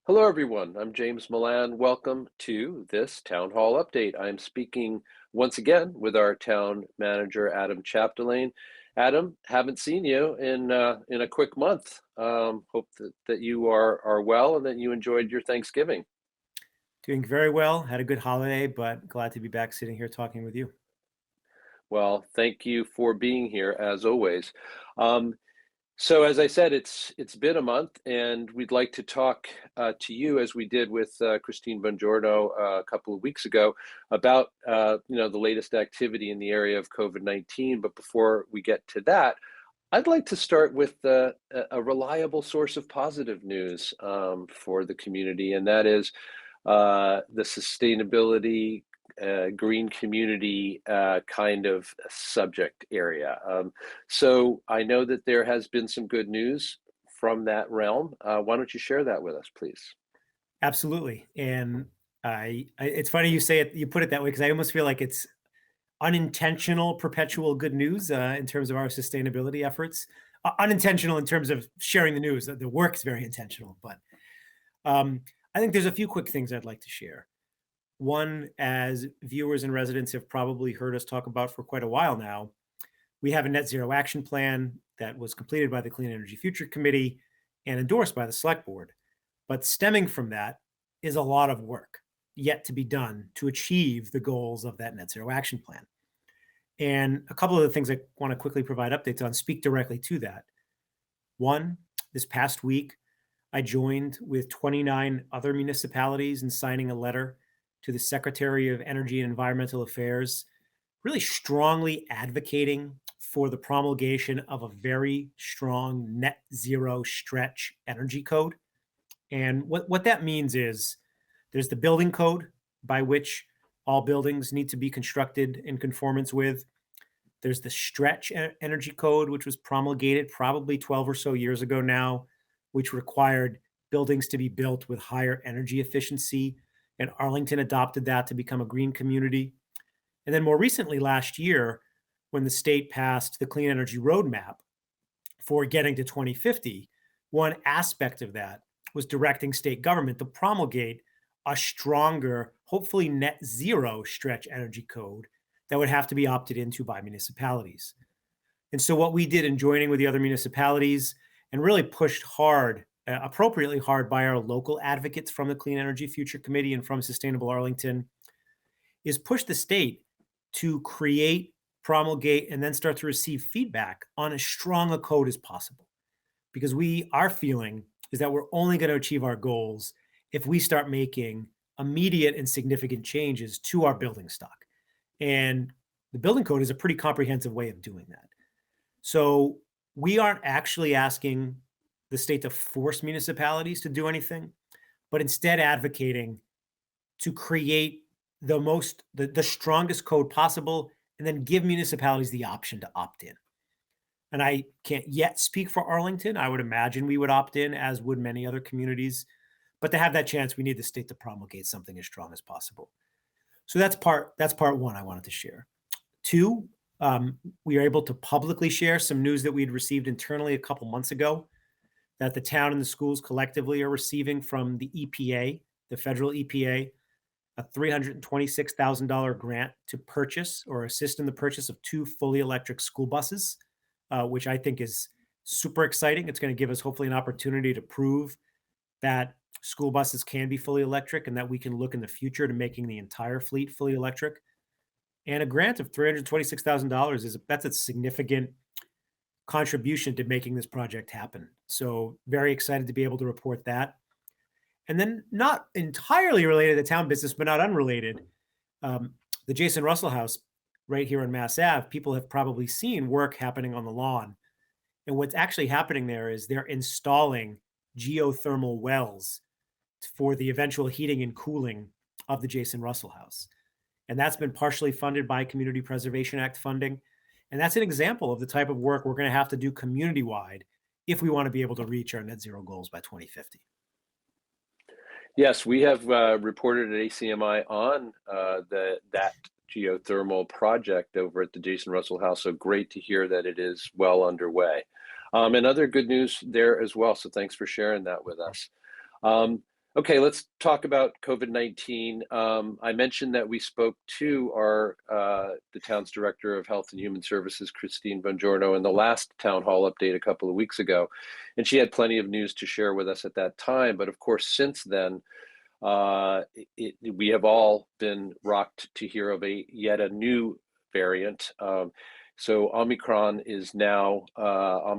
Hello, everyone. I'm James Milan. Welcome to this Town Hall update. I'm speaking once again with our town manager, Adam Chapdelaine. Adam, haven't seen you in a quick month. Hope that you are well and that you enjoyed your Thanksgiving. Doing very well. Had a good holiday, but glad to be back sitting here talking with you. Well, thank you for being here as always. Um, So as I said, it's been a month, and we'd like to talk to you as we did with Christine Bongiorno a couple of weeks ago about the latest activity in the area of COVID-19. But before we get to that, I'd like to start with a reliable source of positive news for the community, and that is the sustainability, green community kind of subject area. So I know that there has been some good news from that realm. Why don't you share that with us, please? Absolutely. And it's funny you say it, you put it that way because I almost feel like it's unintentional, perpetual good news in terms of our sustainability efforts. Unintentional in terms of sharing the news. The work is very intentional, but um, I think there's a few quick things I'd like to share. One, as viewers and residents have probably heard us talk about for quite a while now, we have a net zero action plan that was completed by the Clean Energy Future Committee and endorsed by the Select Board. But stemming from that is a lot of work yet to be done to achieve the goals of that net zero action plan. And a couple of the things I want to quickly provide updates on speak directly to that. One, this past week, I joined with 29 other municipalities in signing a letter to the Secretary of Energy and Environmental Affairs, really strongly advocating for the promulgation of a very strong net zero stretch energy code. And what that means is there's the building code by which all buildings need to be constructed in conformance with. There's the stretch energy code, which was promulgated probably 12 or so years ago now, which required buildings to be built with higher energy efficiency. And Arlington adopted that to become a green community. And then more recently, last year, when the state passed the Clean Energy Roadmap for getting to 2050, one aspect of that was directing state government to promulgate a stronger, hopefully net zero stretch energy code that would have to be opted into by municipalities. And so, what we did in joining with the other municipalities and really pushed hard, appropriately hard by our local advocates from the Clean Energy Future Committee and from Sustainable Arlington, is push the state to create, promulgate, and then start to receive feedback on as strong a code as possible. Because our feeling is that we're only going to achieve our goals if we start making immediate and significant changes to our building stock. And the building code is a pretty comprehensive way of doing that. So we aren't actually asking the state to force municipalities to do anything, but instead advocating to create the strongest code possible and then give municipalities the option to opt in. And I can't yet speak for Arlington. I would imagine we would opt in, as would many other communities. But to have that chance, we need the state to promulgate something as strong as possible. So that's part one I wanted to share. Two, we are able to publicly share some news that we'd received internally a couple months ago that the town and the schools collectively are receiving from the EPA, the federal EPA, a $326,000 grant to purchase or assist in the purchase of two fully electric school buses, which I think is super exciting. It's going to give us hopefully an opportunity to prove that school buses can be fully electric and that we can look in the future to making the entire fleet fully electric. And a grant of $326,000 that's a significant contribution to making this project happen. So very excited to be able to report that. And then not entirely related to town business, but not unrelated, um, the Jason Russell House right here on Mass Ave, people have probably seen work happening on the lawn. And what's actually happening there is they're installing geothermal wells for the eventual heating and cooling of the Jason Russell House. And that's been partially funded by Community Preservation Act funding. And that's an example of the type of work we're going to have to do community wide if we want to be able to reach our net zero goals by 2050. Yes, we have reported at ACMi on that geothermal project over at the Jason Russell House. So great to hear that it is well underway. And other good news there as well. So thanks for sharing that with us. Um, Okay, let's talk about COVID-19. I mentioned that we spoke to the town's director of Health and Human Services, Christine Bongiorno, in the last town hall update a couple of weeks ago, and she had plenty of news to share with us at that time. But of course, since then, we have all been rocked to hear of yet a new variant. So Omicron is now out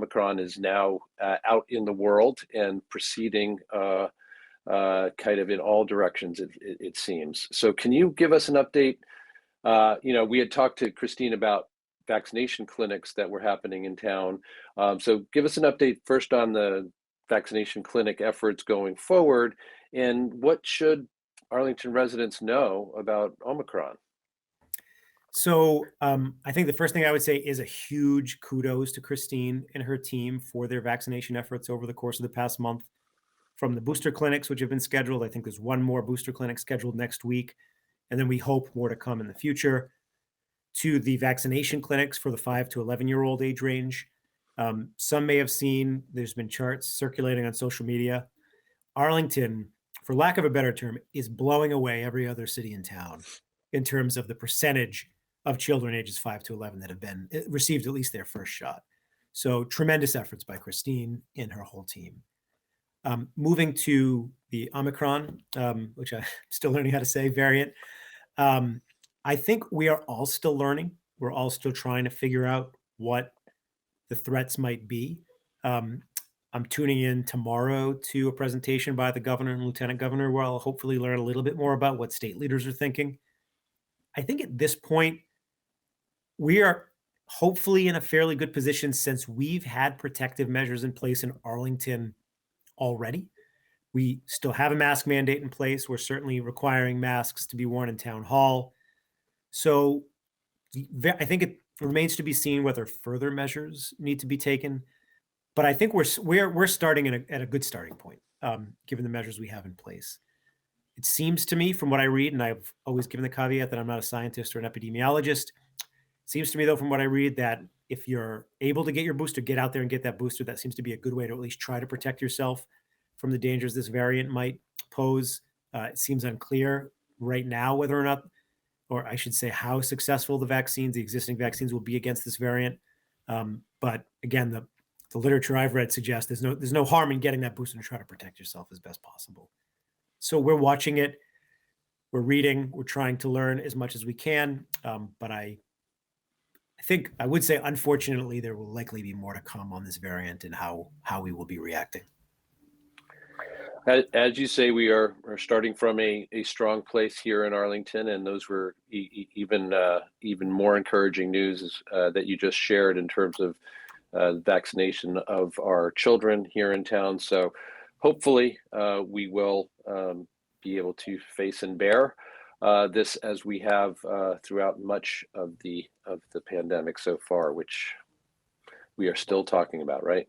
in the world and proceeding kind of in all directions, it seems. So can you give us an update? We had talked to Christine about vaccination clinics that were happening in town. So give us an update first on the vaccination clinic efforts going forward, and what should Arlington residents know about Omicron? So I think the first thing I would say is a huge kudos to Christine and her team for their vaccination efforts over the course of the past month. From the booster clinics, which have been scheduled, I think there's one more booster clinic scheduled next week, and then we hope more to come in the future, to the vaccination clinics for the 5 to 11-year-old age range. Some may have seen there's been charts circulating on social media. Arlington, for lack of a better term, is blowing away every other city in town in terms of the percentage of children ages 5 to 11 that have been received at least their first shot. So tremendous efforts by Christine and her whole team. Moving to the Omicron, which I'm still learning how to say, variant, I think we are all still learning. We're all still trying to figure out what the threats might be. I'm tuning in tomorrow to a presentation by the governor and lieutenant governor where I'll hopefully learn a little bit more about what state leaders are thinking. I think at this point, we are hopefully in a fairly good position since we've had protective measures in place in Arlington already. We still have a mask mandate in place. We're certainly requiring masks to be worn in town hall. So I think it remains to be seen whether further measures need to be taken. But I think we're starting at a good starting point, given the measures we have in place. It seems to me, from what I read, and I've always given the caveat that I'm not a scientist or an epidemiologist, it seems to me, though, from what I read, that if you're able to get your booster, get out there and get that booster. That seems to be a good way to at least try to protect yourself from the dangers this variant might pose. It seems unclear right now whether or not, or I should say, how successful the existing vaccines will be against this variant. But again, the literature I've read suggests there's no harm in getting that booster to try to protect yourself as best possible. So we're watching it, we're reading, we're trying to learn as much as we can. But I think I would say, unfortunately, there will likely be more to come on this variant and how we will be reacting. As you say, we are starting from a strong place here in Arlington, and those were even more encouraging news that you just shared in terms of vaccination of our children here in town. So hopefully we will be able to face and bear this as we have throughout much of the pandemic so far, which we are still talking about, right?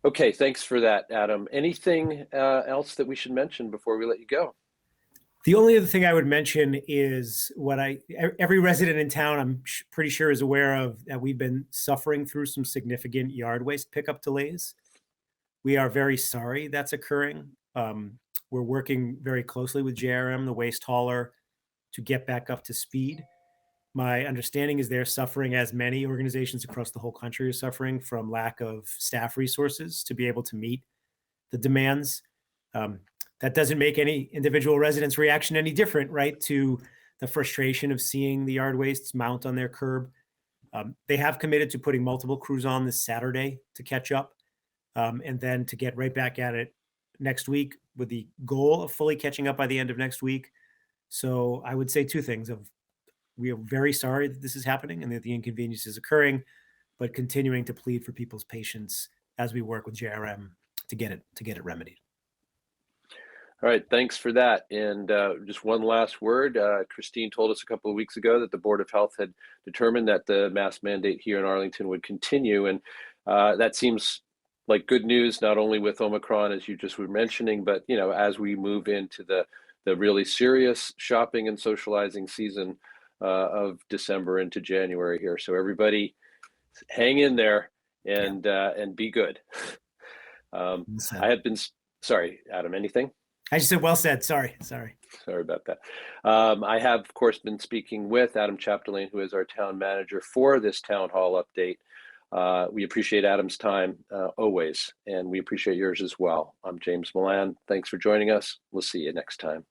Okay, thanks for that, Adam. Anything else that we should mention before we let you go? The only other thing I would mention is what every resident in town, I'm pretty sure, is aware of, that we've been suffering through some significant yard waste pickup delays. We are very sorry that's occurring. We're working very closely with JRM, the waste hauler, to get back up to speed. My understanding is they're suffering, as many organizations across the whole country are suffering, from lack of staff resources to be able to meet the demands. That doesn't make any individual resident's reaction any different, right, to the frustration of seeing the yard wastes mount on their curb. They have committed to putting multiple crews on this Saturday to catch up, and then to get right back at it next week with the goal of fully catching up by the end of next week. So I would say two things: we are very sorry that this is happening and that the inconvenience is occurring, but continuing to plead for people's patience as we work with JRM to get it remedied. All right, thanks for that. And just one last word. Christine told us a couple of weeks ago that the Board of Health had determined that the mask mandate here in Arlington would continue. And that seems like good news, not only with Omicron, as you just were mentioning, but as we move into the really serious shopping and socializing season of December into January here. So everybody hang in there and be good. I have been Sorry, Adam, anything? I just said, well said. Sorry. Sorry about that. I have, of course, been speaking with Adam Chapdelaine, who is our town manager for this town hall update. We appreciate Adam's time always, and we appreciate yours as well. I'm James Milan. Thanks for joining us. We'll see you next time.